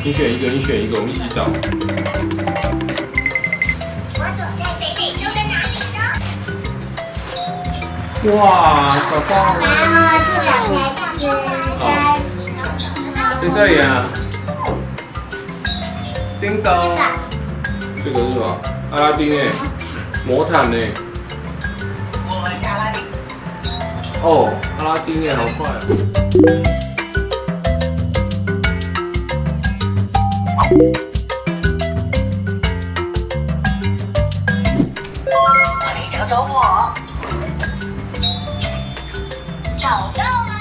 你选一个，你选一个，我们一起找。我躲在北美洲的哪里呢？哇，找到了！然后这两台是在这里啊。叮当。这个是什么？阿拉丁哎，魔毯哎。我是阿拉丁。哦，阿拉丁哎，好快哦。快找找我！找到了，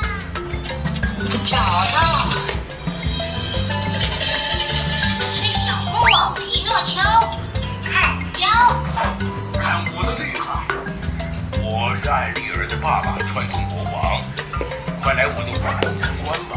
找到！是小木偶皮诺丘，看招！看我的厉害！我是艾丽儿的爸爸，传统国王，快来我的馆参观吧。